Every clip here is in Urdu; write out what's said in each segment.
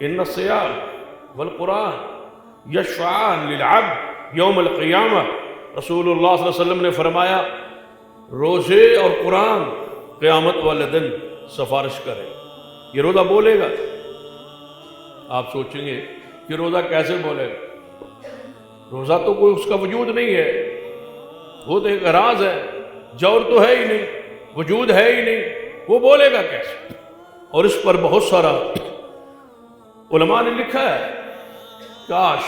ان الصیام والقرآن یشفعان للعبد یوم القیامہ، رسول اللہ صلی اللہ علیہ وسلم نے فرمایا روزے اور قرآن قیامت والے دن سفارش کرے۔ یہ روزہ بولے گا، آپ سوچیں گے کہ روزہ کیسے بولے گا؟ روزہ تو کوئی اس کا وجود نہیں ہے، وہ تو ایک راز ہے، جور تو ہے ہی نہیں، وجود ہے ہی نہیں، وہ بولے گا کیسے؟ اور اس پر بہت سارا علماء نے لکھا ہے، کاش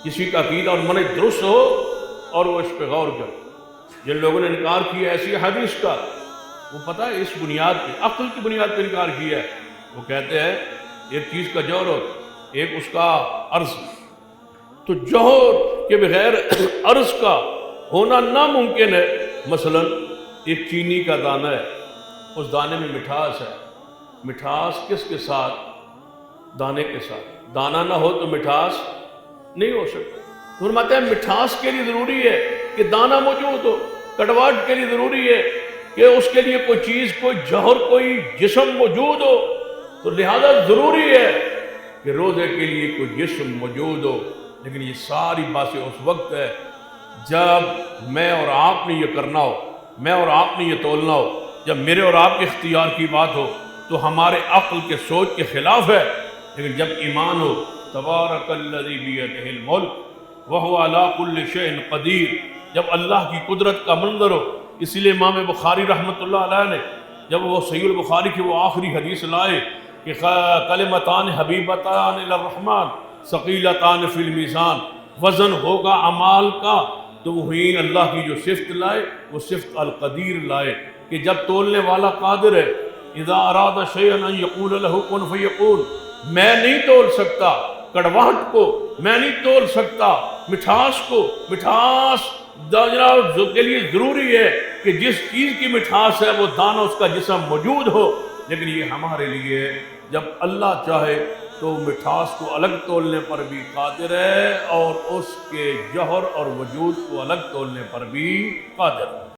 کسی کا عقیدہ اور منہج درست ہو اور وہ اس پہ غور کرے۔ جن لوگوں نے انکار کیا ایسی حدیث کا، وہ پتہ ہے اس بنیاد پہ، عقل کی بنیاد پہ انکار کیا ہے۔ وہ کہتے ہیں ایک چیز کا جوہر ہو، ایک اس کا عرض، تو جوہر کے بغیر عرض کا ہونا ناممکن ہے۔ مثلا ایک چینی کا دانہ ہے، اس دانے میں مٹھاس ہے، مٹھاس کس کے ساتھ؟ دانے کے ساتھ۔ دانہ نہ ہو تو مٹھاس نہیں ہو سکتا۔ فرماتے ہیں مٹھاس کے لیے ضروری ہے کہ دانہ موجود ہو، کڑواہٹ کے لیے ضروری ہے کہ اس کے لیے کوئی چیز، کوئی جوہر، کوئی جسم موجود ہو، تو لہذا ضروری ہے کہ روزے کے لیے کوئی جسم موجود ہو۔ لیکن یہ ساری باتیں اس وقت ہے جب میں اور آپ نے یہ کرنا ہو، میں اور آپ نے یہ تولنا ہو، جب میرے اور آپ کے اختیار کی بات ہو تو ہمارے عقل کے سوچ کے خلاف ہے۔ لیکن جب ایمان ہو، تبارک الذی بیدہ الملک وہو علی کل شیء قدیر، جب اللہ کی قدرت کا منظر ہو۔ اسی لیے امام بخاری رحمۃ اللہ علیہ نے جب وہ صحیح البخاری کی وہ آخری حدیث لائے کہ کلمتان حبیبتان الی الرحمن ثقیلتان فی المیزان، وزن ہوگا اعمال کا، تو وہی اللہ کی جو صفت لائے وہ صفت القدیر لائے کہ جب تولنے والا قادر ہے۔ اذا اراد شیئا ان یقول له کن فیکون، میں نہیں تول سکتا کڑواہٹ کو، میں نہیں تول سکتا مٹھاس کو۔ مٹھاس جناب کے لیے ضروری ہے کہ جس چیز کی مٹھاس ہے وہ دانہ اس کا جسم موجود ہو۔ لیکن یہ ہمارے لیے جب اللہ چاہے تو مٹھاس کو الگ تولنے پر بھی قادر ہے اور اس کے جوہر اور وجود کو الگ تولنے پر بھی قادر ہے۔